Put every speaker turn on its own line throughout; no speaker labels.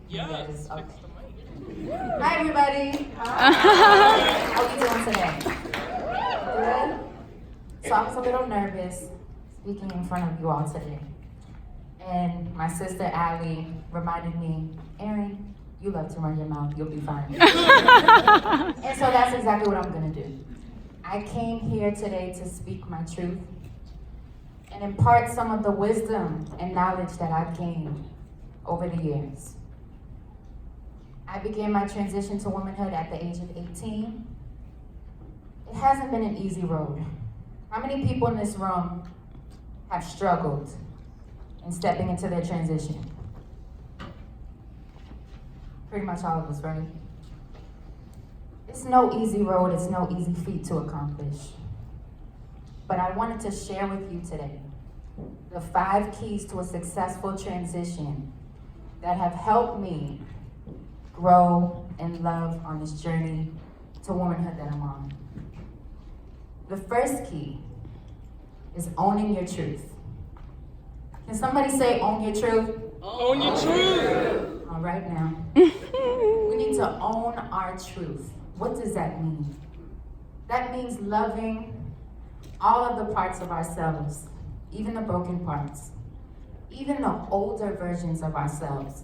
Yes.
Okay.
Fix the mic.
Hi, everybody. How are you doing today? Good? So I was a little nervous speaking in front of you all today. And my sister, Allie, reminded me, Erin, you love to run your mouth, you'll be fine. And so that's exactly what I'm gonna do. I came here today to speak my truth and impart some of the wisdom and knowledge that I've gained over the years. I began my transition to womanhood at the age of 18. It hasn't been an easy road. How many people in this room have struggled in stepping into their transition? Pretty much all of us, right? It's no easy road, it's no easy feat to accomplish. But I wanted to share with you today the 5 keys to a successful transition that have helped me grow and love on this journey to womanhood that I'm on. The first key is owning your truth. Can somebody say, own your truth?
Own your truth.
All right now. We need to own our truth. What does that mean? That means loving all of the parts of ourselves, even the broken parts, even the older versions of ourselves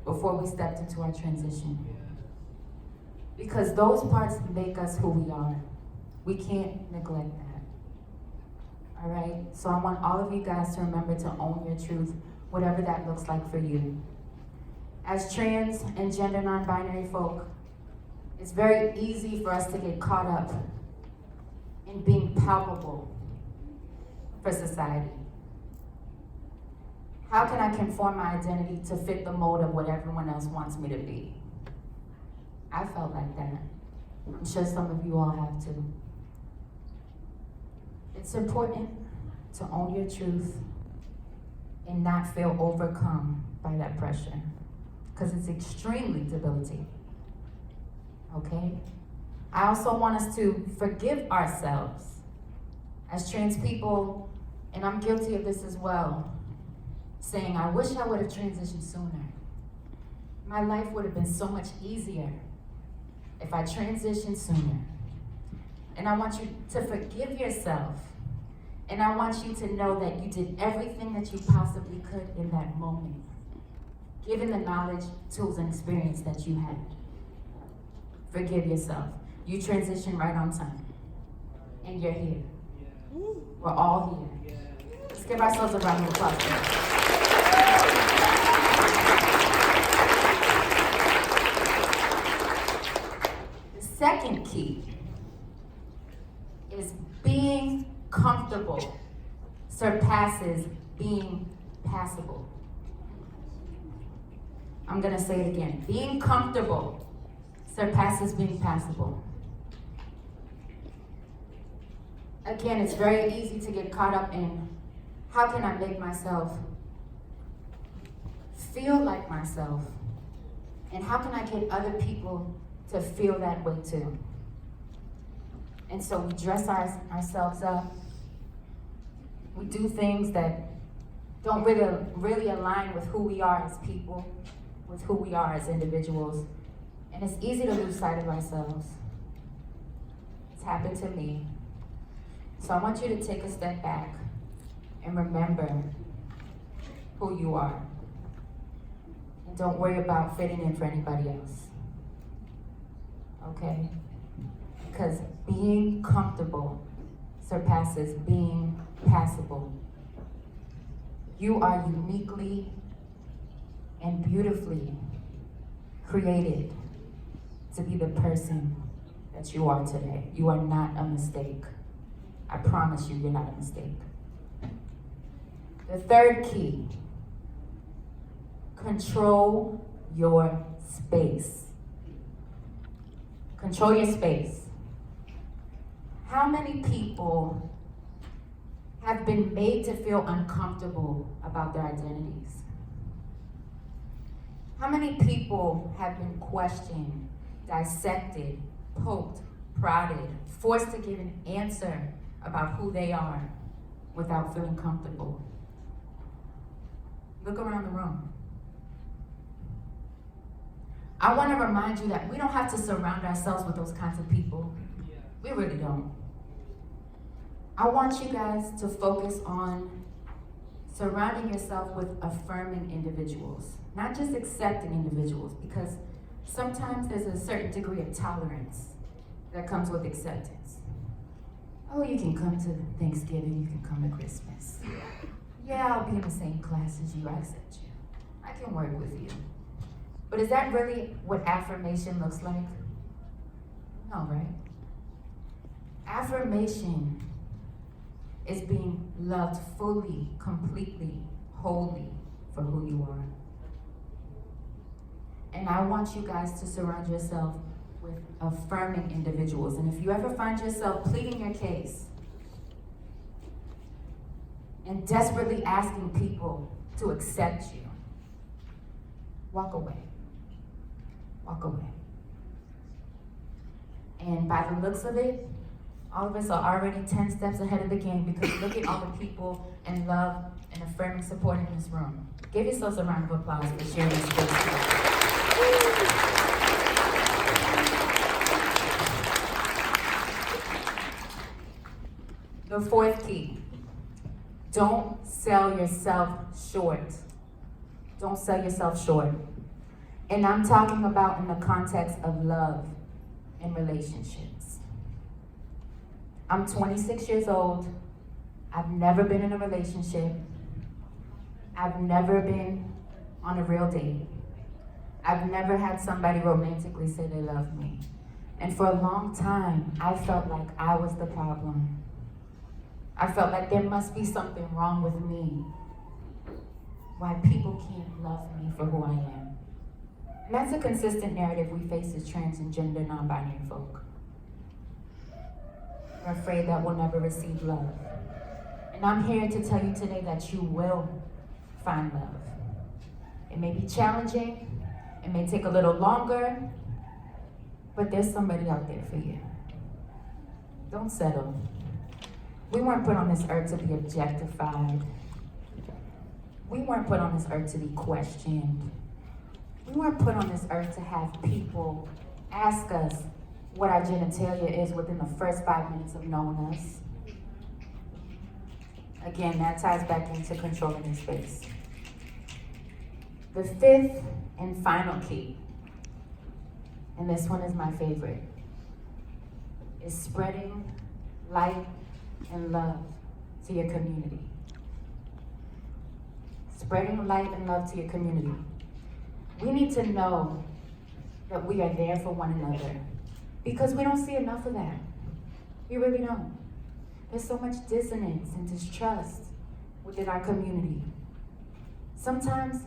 before we stepped into our transition. Because those parts make us who we are. We can't neglect that. All right? So I want all of you guys to remember to own your truth, whatever that looks like for you. As trans and gender non-binary folk, it's very easy for us to get caught up in being palpable for society. How can I conform my identity to fit the mold of what everyone else wants me to be? I felt like that. I'm sure some of you all have too. It's important to own your truth and not feel overcome by that pressure, because it's extremely debilitating. Okay? I also want us to forgive ourselves as trans people, and I'm guilty of this as well, saying, I wish I would have transitioned sooner. My life would have been so much easier if I transitioned sooner. And I want you to forgive yourself. And I want you to know that you did everything that you possibly could in that moment, given the knowledge, tools, and experience that you had. Forgive yourself. You transitioned right on time. And you're here. We're all here. Let's give ourselves a round of applause. The second key is being comfortable surpasses being passable. I'm gonna say it again. Being comfortable surpasses being passable. Again, it's very easy to get caught up in how can I make myself feel like myself, and how can I get other people to feel that way too. And so we dress ourselves up. We do things that don't really align with who we are as people, with who we are as individuals. And it's easy to lose sight of ourselves. It's happened to me. So I want you to take a step back and remember who you are. And don't worry about fitting in for anybody else. Okay? Because being comfortable surpasses being passable. You are uniquely and beautifully created to be the person that you are today. You are not a mistake. I promise you, you're not a mistake. The third key, control your space. Control your space. How many people have been made to feel uncomfortable about their identities? How many people have been questioned, dissected, poked, prodded, forced to give an answer about who they are without feeling comfortable? Look around the room. I want to remind you that we don't have to surround ourselves with those kinds of people. We really don't. I want you guys to focus on surrounding yourself with affirming individuals, not just accepting individuals, because sometimes there's a certain degree of tolerance that comes with acceptance. Oh, you can come to Thanksgiving, you can come to Christmas. Yeah, I'll be in the same class as you, I accept you. I can work with you. But is that really what affirmation looks like? No, right? Affirmation is being loved fully, completely, wholly for who you are. And I want you guys to surround yourself with affirming individuals. And if you ever find yourself pleading your case and desperately asking people to accept you, walk away. Walk away. And by the looks of it, all of us are already 10 steps ahead of the game, because look at all the people and love and affirming support in this room. Give yourselves a round of applause for sharing this space today. The fourth key, don't sell yourself short. Don't sell yourself short. And I'm talking about in the context of love and relationships. I'm 26 years old. I've never been in a relationship. I've never been on a real date. I've never had somebody romantically say they love me. And for a long time, I felt like I was the problem. I felt like there must be something wrong with me, why people can't love me for who I am. And that's a consistent narrative we face as trans and gender non-binary folk. We're afraid that we'll never receive love. And I'm here to tell you today that you will find love. It may be challenging, it may take a little longer, but there's somebody out there for you. Don't settle. We weren't put on this earth to be objectified. We weren't put on this earth to be questioned. We weren't put on this earth to have people ask us what our genitalia is within the first 5 minutes of knowing us. Again, that ties back into controlling your space. The fifth and final key, and this one is my favorite, is spreading light and love to your community. Spreading light and love to your community. We need to know that we are there for one another, because we don't see enough of that. We really don't. There's so much dissonance and distrust within our community. Sometimes,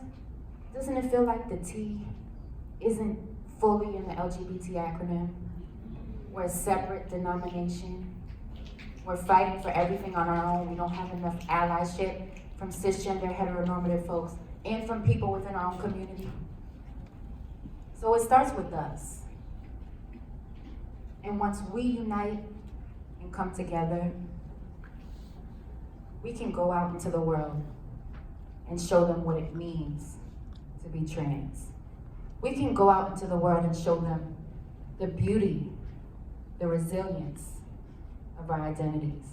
doesn't it feel like the T isn't fully in the LGBT acronym? We're a separate denomination. We're fighting for everything on our own. We don't have enough allyship from cisgender heteronormative folks and from people within our own community. So it starts with us. And once we unite and come together, we can go out into the world and show them what it means to be trans. We can go out into the world and show them the beauty, the resilience of our identities.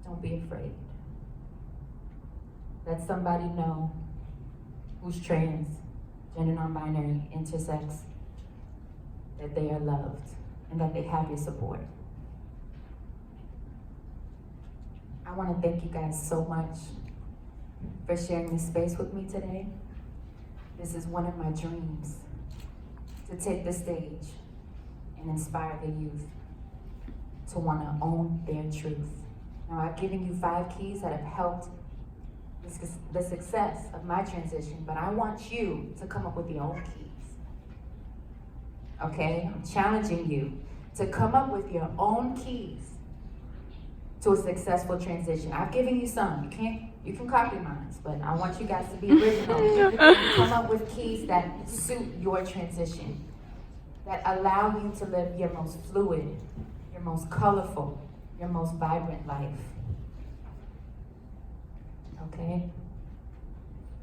Don't be afraid. Let somebody know who's trans, gender non-binary, intersex, that they are loved and that they have your support. I want to thank you guys so much for sharing this space with me today. This is one of my dreams, to take the stage and inspire the youth to want to own their truth. Now, I've given you 5 keys that have helped the success of my transition, but I want you to come up with your own keys. Okay? I'm challenging you to come up with your own keys to a successful transition. I've given you some. You can copy mine, but I want you guys to be original. Come up with keys that suit your transition, that allow you to live your most fluid, your most colorful, your most vibrant life. Okay?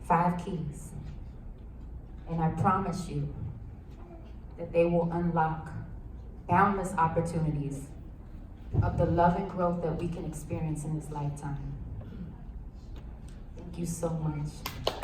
5 keys. And I promise you that they will unlock boundless opportunities of the love and growth that we can experience in this lifetime. Thank you so much.